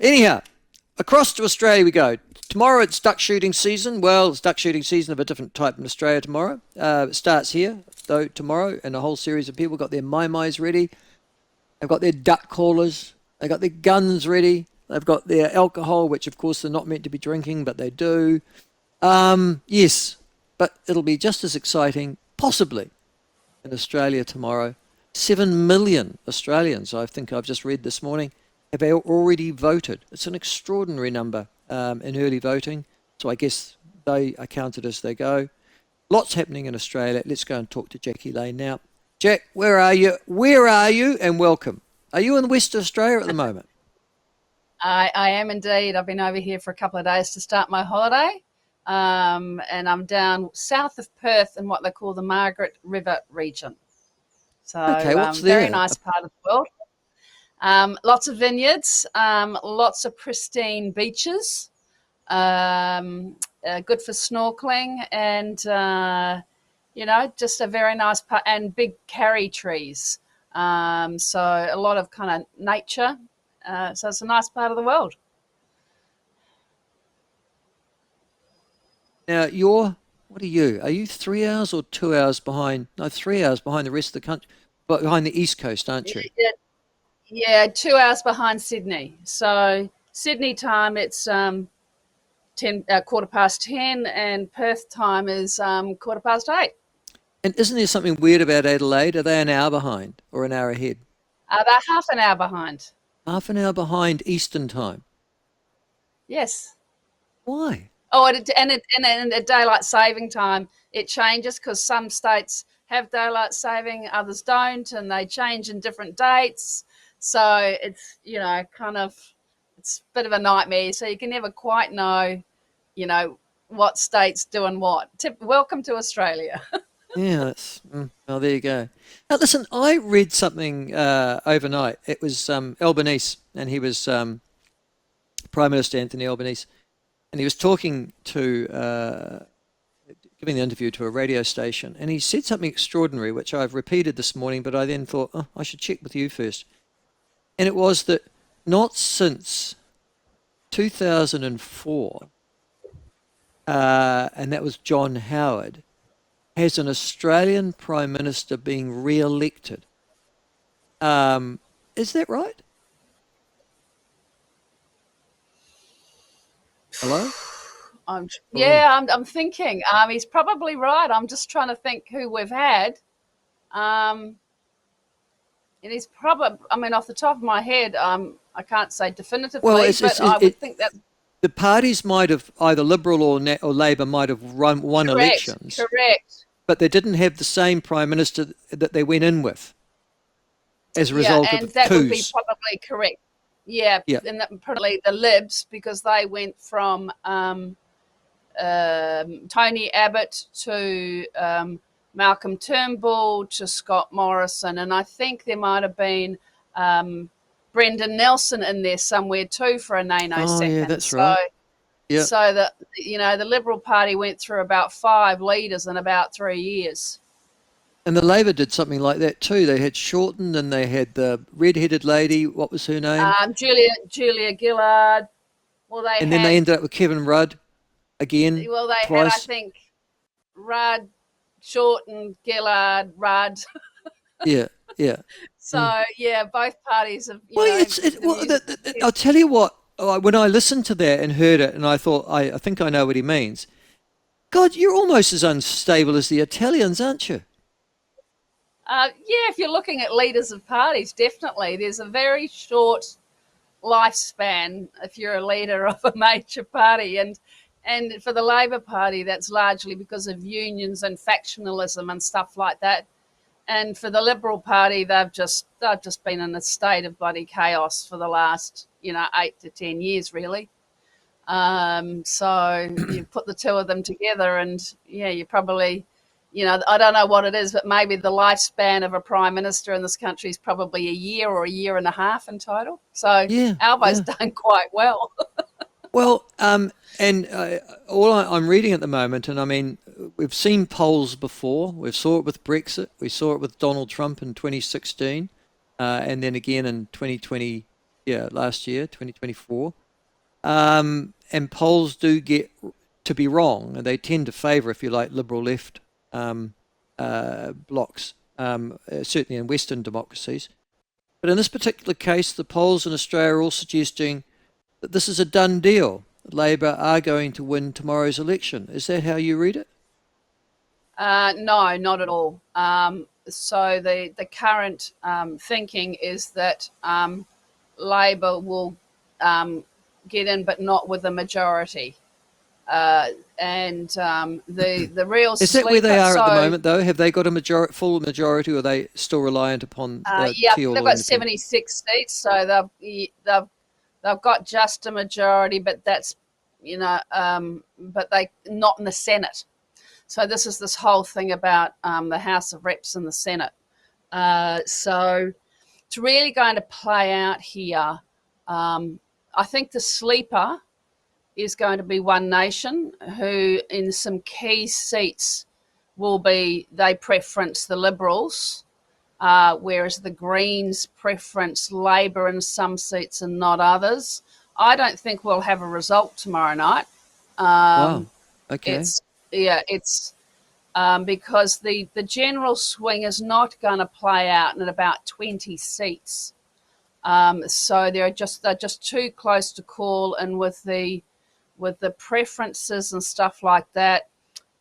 Anyhow, across to Australia we go. Tomorrow it's duck shooting season. Well, it's duck shooting season of a different type in Australia tomorrow. It starts here, though, tomorrow, and a whole series of people got their mai-mais ready. They've got their duck callers. They've got their guns ready. They've got their alcohol, which, of course, they're not meant to be drinking, but they do. Yes, but it'll be just as exciting, possibly, in Australia tomorrow. 7 million Australians, I think I've just read this morning, have already voted. It's an extraordinary number in early voting. So I guess they are counted as they go. Lots happening in Australia. Let's go and talk to Jaqui Lane now. Jack, where are you? Where are you? And welcome. Are you in the West of Australia at the moment? I am indeed. I've been over here for a couple of days to start my holiday. And I'm down south of Perth in what they call the Margaret River region. So Okay, what's very there? nice part of the world. Lots of vineyards, lots of pristine beaches, good for snorkeling, and just a very nice part, and big karri trees. So a lot of kind of nature. So it's a nice part of the world. Now, what are you? Are you 3 hours or 2 hours behind? No, 3 hours behind the rest of the country, but behind the East Coast, aren't you? Yeah, 2 hours behind Sydney. So Sydney time, it's 10, 10:15, and Perth time is 8:15. And isn't there something weird about Adelaide? Are they an hour behind or an hour ahead? They're half an hour behind. Half an hour behind Eastern time. Yes. Why? Oh, and at daylight saving time, it changes because some states have daylight saving, others don't, and they change in different dates. So it's, it's a bit of a nightmare. So you can never quite know, what state's doing what. Welcome to Australia. Yeah, well, there you go. Now, listen, I read something overnight. It was Albanese, and he was Prime Minister Anthony Albanese, and he was talking to, giving the interview to a radio station, and he said something extraordinary, which I've repeated this morning, but I then thought, oh, I should check with you first. And it was that not since 2004, and that was John Howard, has an Australian Prime Minister being re-elected. Is that right? Hello? Oh, I'm thinking. He's probably right. I'm just trying to think who we've had. Um, and he's probably, I mean, off the top of my head, I can't say well, definitively, but I would think that the parties might have either Liberal or Labor might have won correct, elections, correct. but they didn't have the same Prime Minister that they went in with as a Yeah, result and of that would be coups. probably correct. Yeah, Yeah, and that probably the Libs because they went from Tony Abbott to Malcolm Turnbull to Scott Morrison, and I think there might have been Brendan Nelson in there somewhere too for a nano oh yeah, second. that's right. Yeah. So that the Liberal Party went through about 5 leaders in about 3 years. And the Labor did something like that too. They had Shorten and they had the red-headed lady. What was her name? Julia Gillard. Well, they And then they had ended up with Kevin Rudd again I twice. think Rudd, Shorten, Gillard, Rudd. Yeah, yeah. Mm. So yeah, both parties have Well, well. I'll tell you what. When I listened to that and heard it, and I thought, I think I know what he means. God, you're almost as unstable as the Italians, aren't you? Yeah, if you're looking at leaders of parties, definitely there's a very short lifespan if you're a leader of a major party, and for the Labor Party, that's largely because of unions and factionalism and stuff like that. And for the Liberal Party, they've just been in a state of bloody chaos for the last 8 to 10 years, really. So you put the two of them together, and yeah, you probably, I don't know what it is, but maybe the lifespan of a prime minister in this country is probably a year or a year and a half in total. So Yeah, Albo's yeah. done quite well. Well, and I'm reading at the moment, and I mean, we've seen polls before. We saw it with Brexit. We saw it with Donald Trump in 2016, and then again in 2020. last year, 2024. And polls do get to be wrong, and they tend to favour, if you like, liberal left blocs, certainly in Western democracies. But in this particular case, the polls in Australia are all suggesting that this is a done deal. Labor are going to win tomorrow's election. Is that how you read it? No, not at all. So the current thinking is that Labor will get in, but not with a majority. And the real Is that where they sleeper. are at the So moment, though? Have they got a full majority, or are they still reliant upon yeah, Teal they've or got Independent? 76 seats, so they've got just a majority, but that's but they not in the Senate. So this whole thing about the House of Reps and the Senate. So it's really going to play out here. I think the sleeper is going to be One Nation, who in some key seats they preference the Liberals, whereas the Greens preference Labor in some seats and not others. I don't think we'll have a result tomorrow night. Wow. Um, Okay. it's because the general swing is not going to play out in about 20 seats. So they're just too close to call, and with the preferences and stuff like that,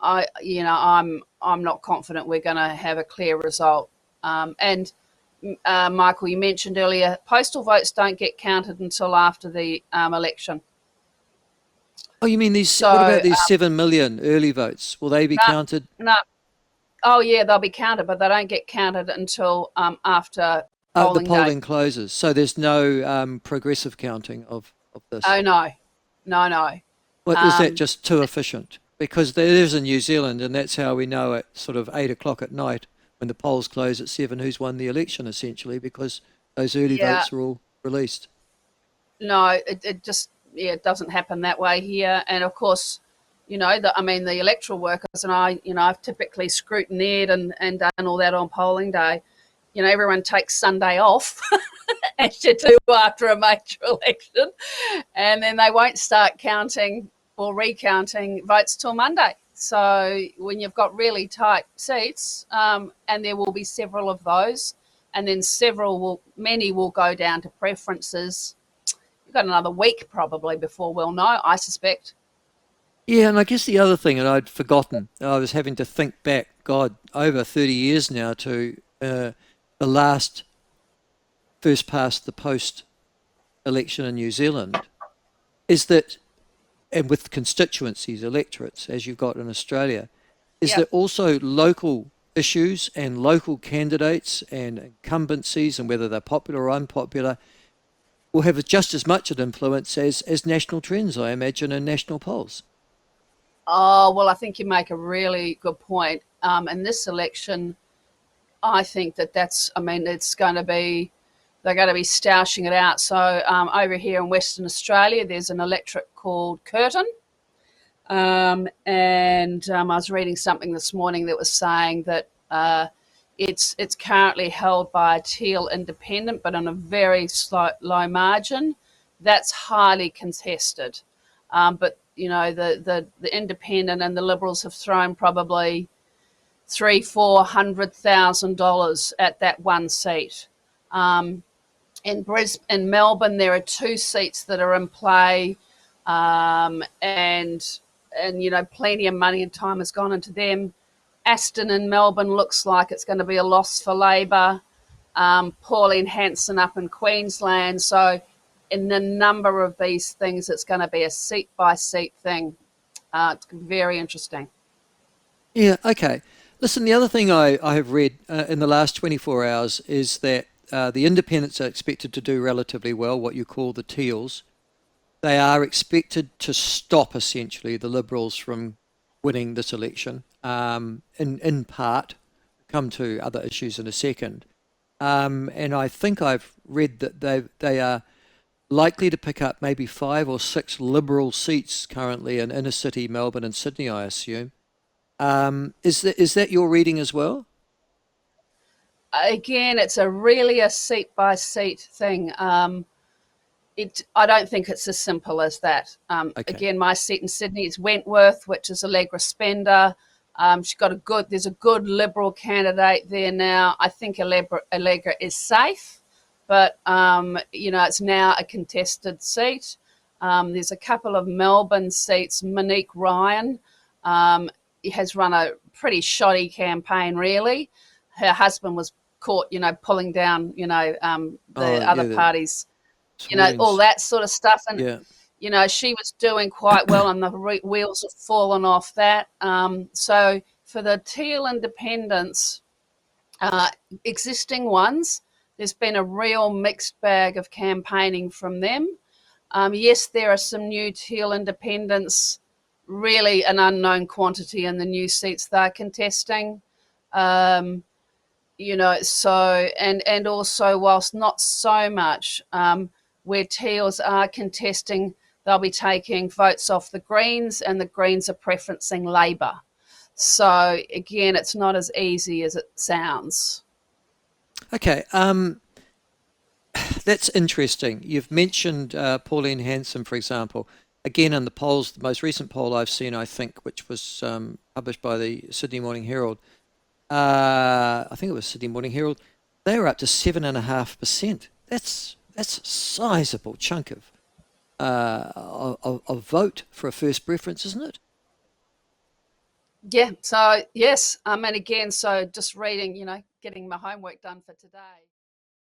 I'm not confident we're going to have a clear result. And Michael, you mentioned earlier, postal votes don't get counted until after the election. Oh, you mean these? What So about these 7 million early votes? Will they be no, counted? no. Oh yeah, they'll be counted, but they don't get counted until after The polling day. polling closes, so there's no progressive counting of this. Oh no, no. Well, is that Um, just too efficient? Because there is in New Zealand, and that's how we know at sort of 8 o'clock at night when the polls close at 7 who's won the election, essentially, because those early yeah, votes are all released. no, it just it doesn't happen that way here. And of course, the electoral workers and I've typically scrutineered and done all that on polling day. Everyone takes Sunday off, as you do after a major election, and then they won't start counting or recounting votes till Monday. So when you've got really tight seats, and there will be several of those, and then many will go down to preferences. You've got another week probably before we'll know, I suspect. Yeah, and I guess the other thing, and I'd forgotten, I was having to think back, God, over 30 years now to the last first past the post election in New Zealand, is that, and with constituencies, electorates, as you've got in Australia, is Yeah. that also local issues and local candidates and incumbencies, and whether they're popular or unpopular, will have just as much an influence as national trends, I imagine, and national polls. Oh, well, I think you make a really good point. In this election, I think it's going to be, they're going to be stoushing it out. So over here in Western Australia, there's an electorate called Curtin. And I was reading something this morning that was saying that it's currently held by a Teal independent, but on a very low margin. That's highly contested. But the independent and the Liberals have thrown probably $300,000-400,000 at that one seat. In Melbourne, there are two seats that are in play, and plenty of money and time has gone into them. Aston in Melbourne looks like it's going to be a loss for Labor. Pauline Hanson up in Queensland. So in a number of these things, it's going to be a seat by seat thing. It's very interesting. Yeah, okay. Listen, the other thing I have read in the last 24 hours is that the independents are expected to do relatively well, what you call the Teals. They are expected to stop, essentially, the Liberals from winning this election, in part. Come to other issues in a second. And I think I've read that they are likely to pick up maybe 5 or 6 Liberal seats currently in inner city Melbourne and Sydney, I assume. Is that your reading as well? Again, it's a really a seat by seat thing. I don't think it's as simple as that. Okay. Again, my seat in Sydney is Wentworth, which is Allegra Spender. There's a good Liberal candidate there now. I think Allegra is safe, but it's now a contested seat. There's a couple of Melbourne seats. Monique Ryan has run a pretty shoddy campaign, really. Her husband was caught, pulling down, the other the parties, all Sweetings. that sort of stuff. And, Yeah. she was doing quite well, and the wheels have fallen off that. So for the Teal independents, existing ones, there's been a real mixed bag of campaigning from them. Yes, there are some new Teal independents, really an unknown quantity in the new seats they're contesting. And also, whilst not so much, where Teals are contesting, they'll be taking votes off the Greens, and the Greens are preferencing Labor. So again, it's not as easy as it sounds. Okay. That's interesting. You've mentioned Pauline Hanson, for example. Again, in the polls, the most recent poll I've seen, I think, which was published by the Sydney Morning Herald, I think it was Sydney Morning Herald, they were up to 7.5%. That's a sizable chunk of vote for a first preference, isn't it? Yeah. So yes. And again, so just reading, getting my homework done for today.